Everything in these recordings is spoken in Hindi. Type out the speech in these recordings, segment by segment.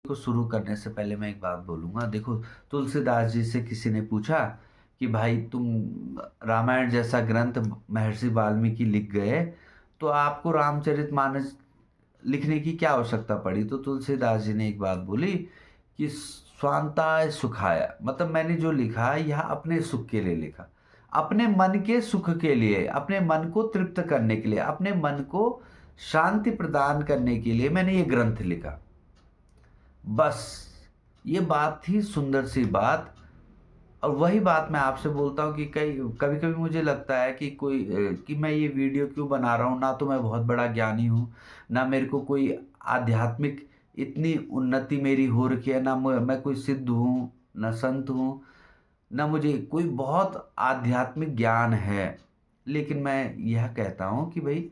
को शुरू करने से पहले मैं एक बात बोलूँगा। देखो, तुलसीदास जी से किसी ने पूछा कि भाई तुम रामायण जैसा ग्रंथ महर्षि वाल्मीकि लिख गए, तो आपको रामचरितमानस लिखने की क्या आवश्यकता पड़ी? तो तुलसीदास जी ने एक बात बोली कि स्वान्ताय सुखाय, मतलब मैंने जो लिखा यह अपने सुख के लिए लिखा। अपने मन के सुख के लिए, अपने मन को तृप्त करने के लिए, अपने मन को शांति प्रदान करने के लिए मैंने ये ग्रंथ लिखा। बस, ये बात थी सुंदर सी बात। और वही बात मैं आपसे बोलता हूँ कि कभी-कभी मुझे लगता है कि कि मैं ये वीडियो क्यों बना रहा हूँ, ना तो मैं बहुत बड़ा ज्ञानी हूँ, ना मेरे को कोई आध्यात्मिक इतनी उन्नति मेरी हो रखी है, ना मैं कोई सिद्ध हूँ, ना संत हूँ, ना मुझे कोई बहुत आध्यात्मिक ज्ञान है। लेकिन मैं यह कहता हूँ कि भई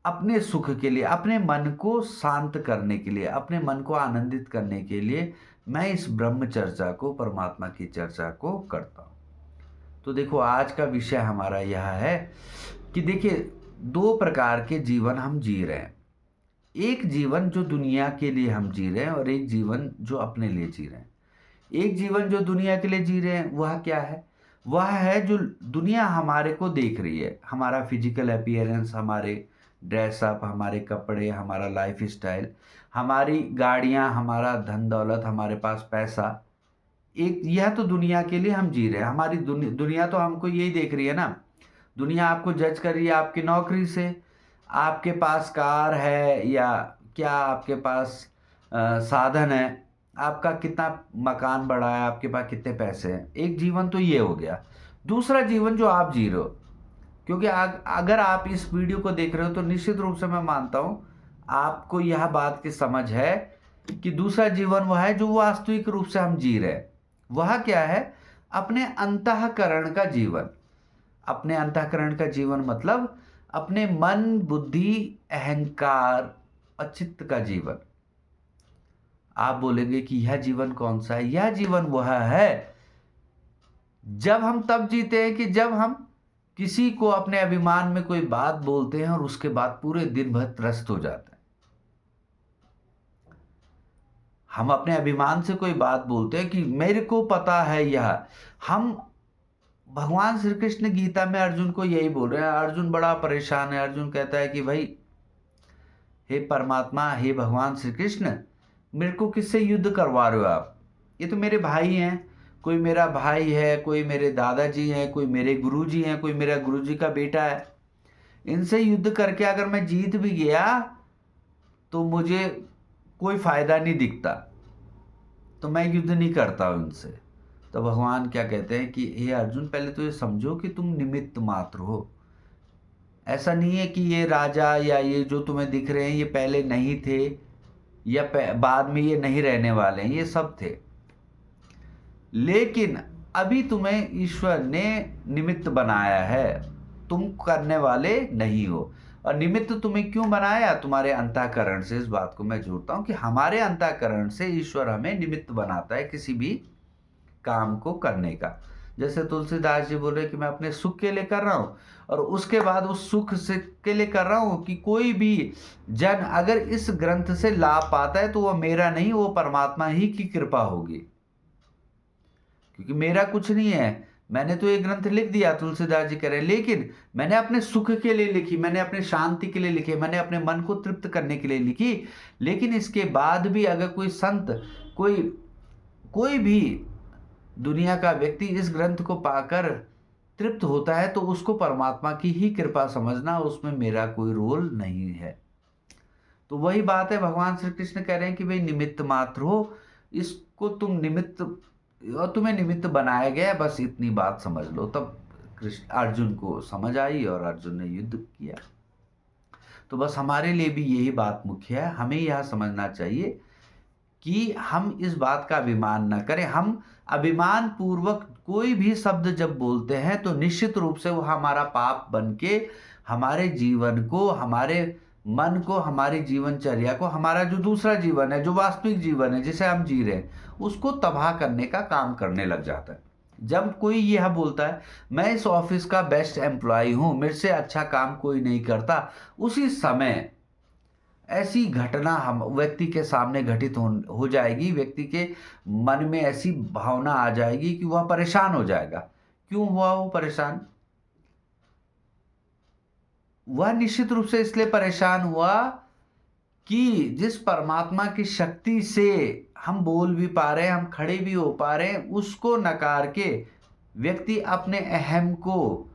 अपने सुख के लिए, अपने मन को शांत करने के लिए, अपने मन को आनंदित करने के लिए मैं इस ब्रह्म चर्चा को, परमात्मा की चर्चा को करता हूँ। तो देखो, आज का विषय हमारा यह है कि देखिए 2 प्रकार के जीवन हम जी रहे हैं। एक जीवन जो दुनिया के लिए हम जी रहे हैं और एक जीवन जो अपने लिए जी रहे हैं। एक जीवन जो दुनिया के लिए जी रहे हैं वह क्या है? वह है जो दुनिया हमारे को देख रही है। हमारा फिज़िकल अपीयरेंस, हमारे ड्रेस अप, हमारे कपड़े, हमारा लाइफ़स्टाइल, हमारी गाड़ियाँ, हमारा धन-दौलत, हमारे पास पैसा। एक यह तो दुनिया के लिए हम जी रहे हैं। हमारी दुनिया तो हमको यही देख रही है ना। दुनिया आपको जज कर रही है आपकी नौकरी से, आपके पास कार है या क्या आपके पास साधन है, आपका कितना मकान बड़ा है, आपके पास कितने पैसे हैं। एक जीवन तो ये हो गया। दूसरा जीवन जो आप जी रहे हो, क्योंकि अगर आप इस वीडियो को देख रहे हो तो निश्चित रूप से मैं मानता हूँ, आपको यह बात की समझ है कि दूसरा जीवन वह है जो वास्तविक रूप से हम जी रहे हैं। वह क्या है? अपने अंतःकरण का जीवन। अपने अंतःकरण का जीवन मतलब अपने मन, बुद्धि, अहंकार और चित्त का जीवन। आप बोलेंगे कि यह जीवन कौन-सा है? यह जीवन वह है, जब हम तब जीते हैं कि जब हम किसी को अपने अभिमान में कोई बात बोलते हैं और उसके बाद पूरे दिन भर त्रस्त हो जाते हैं। हम अपने अभिमान से कोई बात बोलते हैं कि मेरे को पता है यह। हम भगवान श्री कृष्ण गीता में अर्जुन को यही बोल रहे हैं। अर्जुन बड़ा परेशान है। अर्जुन कहता है कि भाई, हे परमात्मा, हे भगवान श्री कृष्ण, मेरे को किससे युद्ध करवा रहे हो आप? ये तो मेरे भाई हैं। कोई मेरा भाई है, कोई मेरे दादाजी हैं, कोई मेरे गुरुजी हैं, कोई मेरा गुरुजी का बेटा है। इनसे युद्ध करके अगर मैं जीत भी गया तो मुझे कोई फायदा नहीं दिखता, तो मैं युद्ध नहीं करता हूं इनसे। तो भगवान क्या कहते हैं कि हे अर्जुन, पहले तो ये समझो कि तुम निमित्त मात्र हो। ऐसा नहीं है कि ये राजा या ये जो तुम्हें दिख रहे हैं ये पहले नहीं थे या बाद में ये नहीं रहने वाले हैं, ये सब थे। लेकिन अभी तुम्हें ईश्वर ने निमित्त बनाया है, तुम करने वाले नहीं हो। और निमित्त तुम्हें क्यों बनाया? तुम्हारे अंतःकरण से। इस बात को मैं जोड़ता हूं कि हमारे अंतःकरण से ईश्वर हमें निमित्त बनाता है किसी भी काम को करने का। जैसे तुलसीदास जी बोल रहे कि मैं अपने सुख के लिए कर रहा हूँ, और उसके बाद उस सुख से के लिए कर रहा हूँ कि कोई भी जन अगर इस ग्रंथ से लाभ पाता है तो वह मेरा नहीं, वो परमात्मा ही की कृपा होगी। क्योंकि मेरा कुछ नहीं है। मैंने तो ये ग्रंथ लिख दिया, तुलसीदास जी कह रहे हैं, लेकिन मैंने अपने सुख के लिए लिखी, मैंने अपने शांति के लिए लिखी, मैंने अपने मन को तृप्त करने के लिए लिखी। लेकिन इसके बाद भी अगर कोई संत, कोई कोई भी दुनिया का व्यक्ति इस ग्रंथ को पाकर तृप्त होता है तो उसको परमात्मा की ही कृपा समझना, उसमें मेरा कोई रोल नहीं है। तो वही बात है, भगवान श्री कृष्ण कह रहे हैं कि भाई निमित्त मात्र हो, इसको तुम निमित्त, और तुम्हें निमित्त बनाया गया है, बस इतनी बात समझ लो। तब कृष्ण अर्जुन को समझ आई और अर्जुन ने युद्ध किया। तो बस हमारे लिए भी यही बात मुख्य है। हमें यह समझना चाहिए कि हम इस बात का अभिमान न करें। हम अभिमान पूर्वक कोई भी शब्द जब बोलते हैं तो निश्चित रूप से वो हमारा पाप बन के हमारे जीवन को, हमारे मन को, हमारी जीवनचर्या को, हमारा जो दूसरा जीवन है, जो वास्तविक जीवन है जिसे हम जी रहे हैं, उसको तबाह करने का काम करने लग जाता है। जब कोई यह बोलता है मैं इस ऑफिस का बेस्ट एम्प्लॉय हूँ, मेरे से अच्छा काम कोई नहीं करता, उसी समय ऐसी घटना हम व्यक्ति के सामने घटित हो जाएगी, व्यक्ति के मन में ऐसी भावना आ जाएगी कि वह परेशान हो जाएगा। क्यों हुआ वो परेशान? वह निश्चित रूप से इसलिए परेशान हुआ कि जिस परमात्मा की शक्ति से हम बोल भी पा रहे हैं, हम खड़े भी हो पा रहे हैं, उसको नकार के व्यक्ति अपने अहम को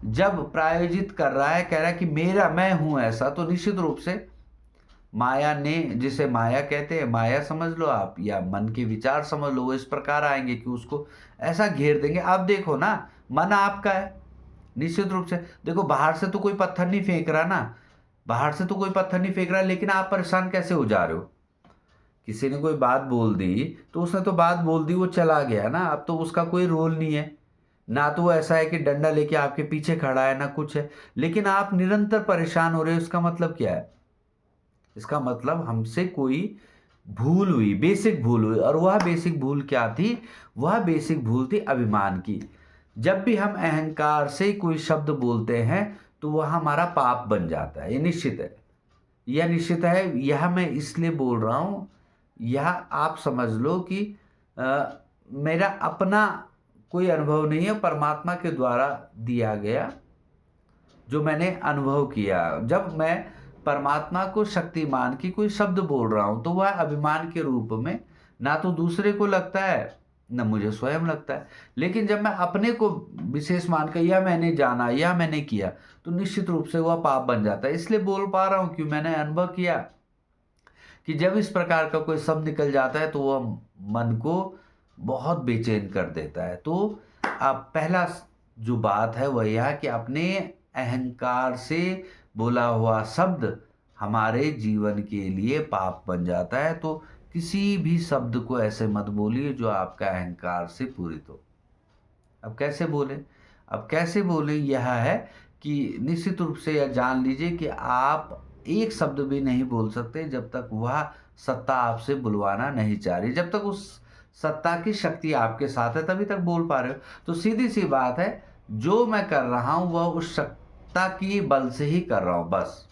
जब प्रायोजित कर रहा है, कह रहा है कि मेरा, मैं हूं ऐसा, तो निश्चित रूप से माया ने, जिसे माया कहते हैं, माया समझ लो आप या मन के विचार समझ लो, वो इस प्रकार आएंगे कि उसको ऐसा घेर देंगे। आप देखो ना, मन आपका है निश्चित रूप से। देखो बाहर से तो कोई पत्थर नहीं फेंक रहा ना, बाहर से तो कोई पत्थर नहीं फेंक रहा, लेकिन आप परेशान कैसे हो जा रहे हो? किसी ने कोई बात बोल दी तो उसने तो बात बोल दी, वो चला गया ना, अब तो उसका कोई रोल नहीं है ना, तो वो ऐसा है कि डंडा लेके आपके पीछे खड़ा है ना कुछ है, लेकिन आप निरंतर परेशान हो रहे हो। इसका मतलब क्या है? इसका मतलब हमसे कोई भूल हुई, बेसिक भूल हुई। और वह बेसिक भूल क्या थी? वह बेसिक भूल थी अभिमान की। जब भी हम अहंकार से कोई शब्द बोलते हैं तो वह हमारा पाप बन जाता है, ये निश्चित है। यह निश्चित है, यह मैं इसलिए बोल रहा हूँ, यह आप समझ लो कि मेरा अपना कोई अनुभव नहीं है, परमात्मा के द्वारा दिया गया जो मैंने अनुभव किया। जब मैं परमात्मा को शक्तिमान की कोई शब्द बोल रहा हूं तो वह अभिमान के रूप में ना तो दूसरे को लगता है न मुझे स्वयं लगता है, लेकिन जब मैं अपने को विशेष मानकर यह मैंने जाना, यह मैंने किया, तो निश्चित रूप से वह पाप बन जाता है। इसलिए बोल पा रहा हूं कि मैंने अनुभव किया कि जब इस प्रकार का कोई शब्द निकल जाता है तो वह मन को बहुत बेचैन कर देता है। तो अब पहला जो बात है वह यह कि अपने अहंकार से बोला हुआ शब्द हमारे जीवन के लिए पाप बन जाता है। तो किसी भी शब्द को ऐसे मत बोलिए जो आपका अहंकार से पूरित हो। अब कैसे बोले? अब कैसे बोले यह है कि निश्चित रूप से यह जान लीजिए कि आप एक शब्द भी नहीं बोल सकते जब तक वह सत्ता आपसे बुलवाना नहीं चाह रही। जब तक उस सत्ता की शक्ति आपके साथ है तभी तक बोल पा रहे हो। तो सीधी सी बात है, जो मैं कर रहा हूं वह उस सत्ता की बल से ही कर रहा हूं। बस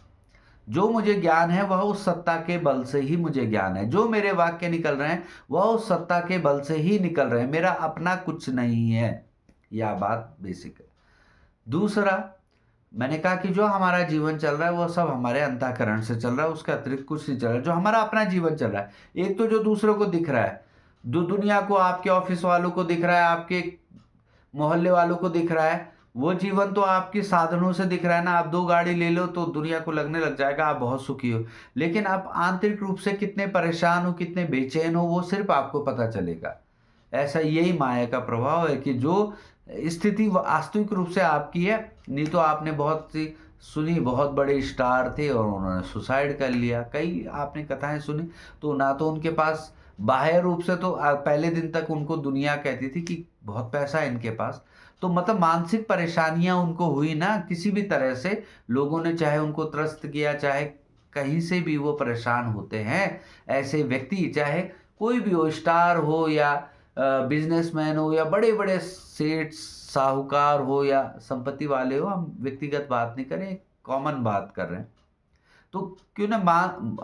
जो मुझे ज्ञान है वह उस सत्ता के बल से ही मुझे ज्ञान है। जो मेरे वाक्य निकल रहे हैं वह उस सत्ता के बल से ही निकल रहे हैं, मेरा अपना कुछ नहीं है। यह बात बेसिक है। दूसरा, मैंने कहा कि जो हमारा जीवन चल रहा है वह सब हमारे अंतःकरण से चल रहा है, उसके अतिरिक्त कुछ नहीं चल रहा है। जो हमारा अपना जीवन चल रहा है, एक तो जो दूसरों को दिख रहा है, जो दुनिया को, आपके ऑफिस वालों को दिख रहा है, आपके मोहल्ले वालों को दिख रहा है, वो जीवन तो आपके साधनों से दिख रहा है ना। आप 2 गाड़ी ले लो तो दुनिया को लगने लग जाएगा आप बहुत सुखी हो, लेकिन आप आंतरिक रूप से कितने परेशान हो, कितने बेचैन हो, वो सिर्फ आपको पता चलेगा। ऐसा यही माया का प्रभाव है कि जो स्थिति वास्तविक रूप से आपकी है, नहीं तो आपने बहुत सी सुनी, बहुत बड़े स्टार थे और उन्होंने सुसाइड कर लिया, कई आपने कथाएं सुनी। तो ना तो उनके पास बाह्य रूप से तो पहले दिन तक उनको दुनिया कहती थी कि बहुत पैसा है इनके पास, तो मतलब मानसिक परेशानियां उनको हुई ना किसी भी तरह से। लोगों ने चाहे उनको त्रस्त किया, चाहे कहीं से भी वो परेशान होते हैं ऐसे व्यक्ति, चाहे कोई भी हो, स्टार हो या बिजनेसमैन हो या बड़े बड़े सेठ साहूकार हो या संपत्ति वाले हो, हम व्यक्तिगत बात नहीं करें, कॉमन बात कर रहे हैं। तो क्यों ना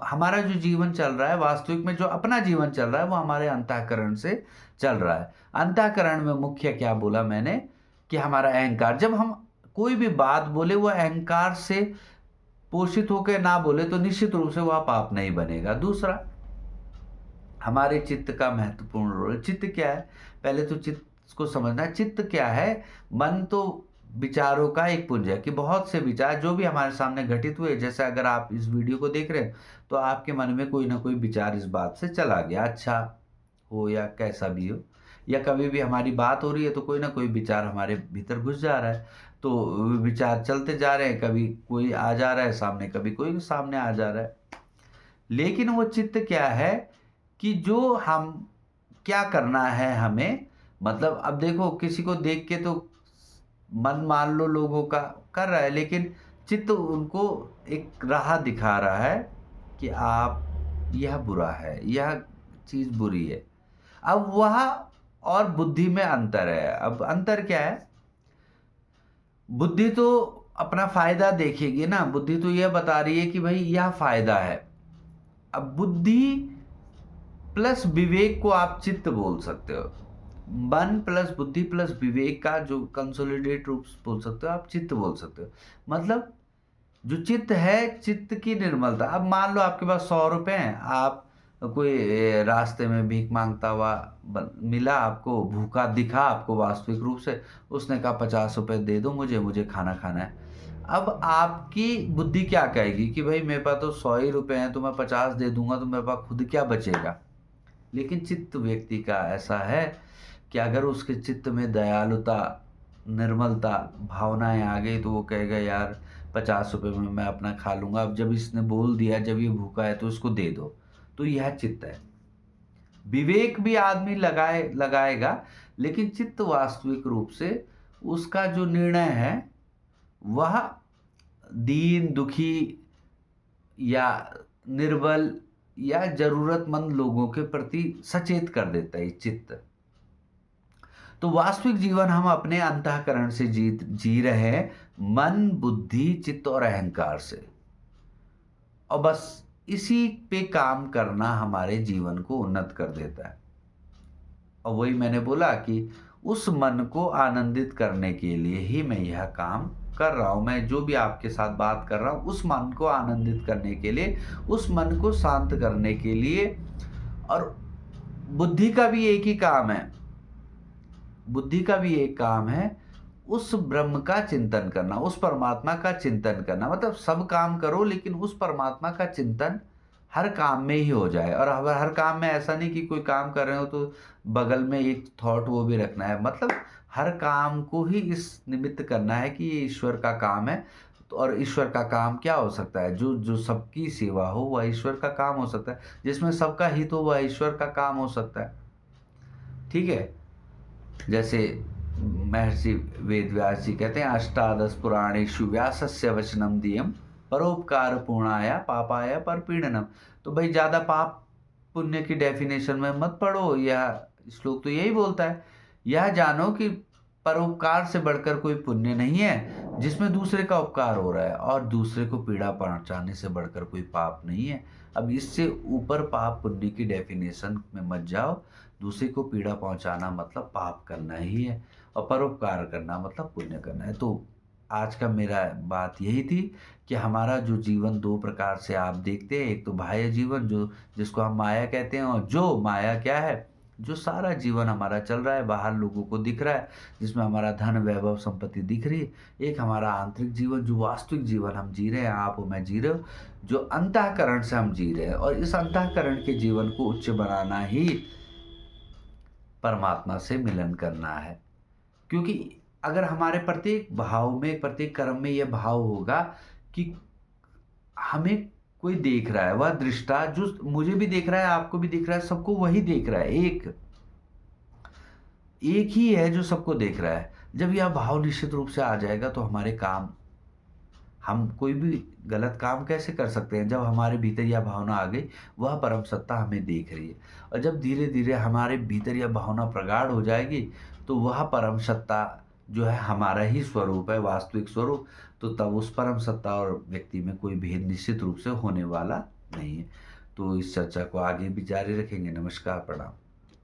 हमारा जो जीवन चल रहा है, वास्तविक में जो अपना जीवन चल रहा है वो हमारे अंतःकरण से चल रहा है। अंतःकरण में मुख्य क्या बोला मैंने कि हमारा अहंकार, जब हम कोई भी बात बोले वो अहंकार से पोषित होकर ना बोले तो निश्चित रूप से वह पाप नहीं बनेगा। दूसरा, हमारे चित्त का महत्वपूर्ण रोल। चित्त क्या है? पहले तो चित्त को समझना है। चित्त क्या है? मन तो विचारों का एक पुंज है कि बहुत से विचार जो भी हमारे सामने घटित हुए, जैसे अगर आप इस वीडियो को देख रहे हैं तो आपके मन में कोई ना कोई विचार इस बात से चला गया, अच्छा हो या कैसा भी हो, या कभी भी हमारी बात हो रही है तो कोई ना कोई विचार हमारे भीतर घुस जा रहा है, तो विचार चलते जा रहे हैं, कभी कोई आ जा रहा है सामने, कभी कोई सामने आ जा रहा है। लेकिन वो चित्त क्या है कि जो हम क्या करना है हमें, मतलब अब देखो किसी को देख के तो मन मान लो लोगों का कर रहा है, लेकिन चित्त उनको एक राह दिखा रहा है कि आप, यह बुरा है, यह चीज बुरी है। अब वह और बुद्धि में अंतर है। अब अंतर क्या है? बुद्धि तो अपना फायदा देखेगी ना, बुद्धि तो यह बता रही है कि भाई यह फायदा है। अब बुद्धि प्लस विवेक को आप चित्त बोल सकते हो। मन प्लस बुद्धि प्लस विवेक का जो कंसोलिडेट रूप बोल सकते हो, आप चित्त बोल सकते हो। मतलब जो चित्त है, चित्त की निर्मलता। अब मान लो आपके पास 100 रुपए हैं, आप कोई रास्ते में भीख मांगता हुआ मिला, आपको भूखा दिखा आपको वास्तविक रूप से, उसने कहा 50 रुपए दे दो मुझे, मुझे खाना खाना है। अब आपकी बुद्धि क्या कहेगी कि भाई मेरे पास तो 100 ही रुपए हैं, तो मैं 50 दे दूंगा तो मेरे पास खुद क्या बचेगा। लेकिन चित्त व्यक्ति का ऐसा है कि अगर उसके चित्त में दयालुता, निर्मलता भावनाएं आ गई, तो वो कहेगा यार 50 रुपए में मैं अपना खा लूंगा, अब जब इसने बोल दिया, जब ये भूखा है तो इसको दे दो। तो यह चित्त है। विवेक भी आदमी लगाएगा, लेकिन चित्त वास्तविक रूप से उसका जो निर्णय है वह दीन दुखी या निर्बल या जरूरतमंद लोगों के प्रति सचेत कर देता है चित्त। तो वास्तविक जीवन हम अपने अंतःकरण से जी रहे हैं, मन बुद्धि चित्त और अहंकार से। और बस इसी पे काम करना हमारे जीवन को उन्नत कर देता है। और वही मैंने बोला कि उस मन को आनंदित करने के लिए ही मैं यह काम कर रहा हूं। मैं जो भी आपके साथ बात कर रहा हूं, उस मन को आनंदित करने के लिए, उस मन को शांत करने के लिए। और बुद्धि का भी एक ही काम है, बुद्धि का भी एक काम है, उस ब्रह्म का चिंतन करना, उस परमात्मा का चिंतन करना। मतलब सब काम करो, लेकिन उस परमात्मा का चिंतन हर काम में ही हो जाए। और हर काम में ऐसा नहीं कि कोई काम कर रहे हो तो बगल में एक थॉट वो भी रखना है। मतलब हर काम को ही इस निमित्त करना है कि ये ईश्वर का काम है। तो और ईश्वर का काम क्या हो सकता है? जो जो सबकी सेवा हो वह ईश्वर का काम हो सकता है, जिसमें सबका हित हो वह ईश्वर का काम हो सकता है। ठीक है। जैसे महर्षि वेदव्यास जी कहते हैं, अष्टादश पुराणेषु व्यासस्य वचनम दियम परोपकार पूर्णाया पापाया परपीड़नम। तो भाई ज़्यादा पाप पुण्य की डेफिनेशन में मत पढ़ो, यह श्लोक तो यही बोलता है। यह जानो कि परोपकार से बढ़कर कोई पुण्य नहीं है जिसमें दूसरे का उपकार हो रहा है, और दूसरे को पीड़ा पहुंचाने से बढ़कर कोई पाप नहीं है। अब इससे ऊपर पाप पुण्य की डेफिनेशन में मत जाओ। दूसरे को पीड़ा पहुंचाना मतलब पाप करना ही है, और परोपकार करना मतलब पुण्य करना है। तो आज का मेरा बात यही थी कि हमारा जो जीवन दो प्रकार से आप देखते हैं, एक तो बाह्य जीवन जो जिसको हम माया कहते हैं, और जो माया क्या है, जो सारा जीवन हमारा चल रहा है बाहर लोगों को दिख रहा है, जिसमें हमारा धन वैभव संपत्ति दिख रही है। एक हमारा आंतरिक जीवन, जो वास्तविक जीवन हम जी रहे हैं, आप और मैं जी रहे हो, जो अंतःकरण से हम जी रहे हैं। और इस अंतःकरण के जीवन को उच्च बनाना ही परमात्मा से मिलन करना है। क्योंकि अगर हमारे प्रत्येक भाव में, प्रत्येक कर्म में यह भाव होगा कि हमें कोई देख रहा है, वह दृष्टा जो मुझे भी देख रहा है, आपको भी देख रहा है, सबको वही देख रहा है, एक ही है जो सबको देख रहा है। जब यह भाव निश्चित रूप से आ जाएगा तो हमारे काम, हम कोई भी गलत काम कैसे कर सकते हैं जब हमारे भीतर यह भावना आ गई, वह परम सत्ता हमें देख रही है। और जब धीरे धीरे हमारे भीतर यह भावना प्रगाढ़ हो जाएगी, तो वह परम सत्ता जो है हमारा ही स्वरूप है, वास्तविक स्वरूप। तो तब उस परम सत्ता और व्यक्ति में कोई भेद निश्चित रूप से होने वाला नहीं है। तो इस चर्चा को आगे भी जारी रखेंगे। नमस्कार, प्रणाम।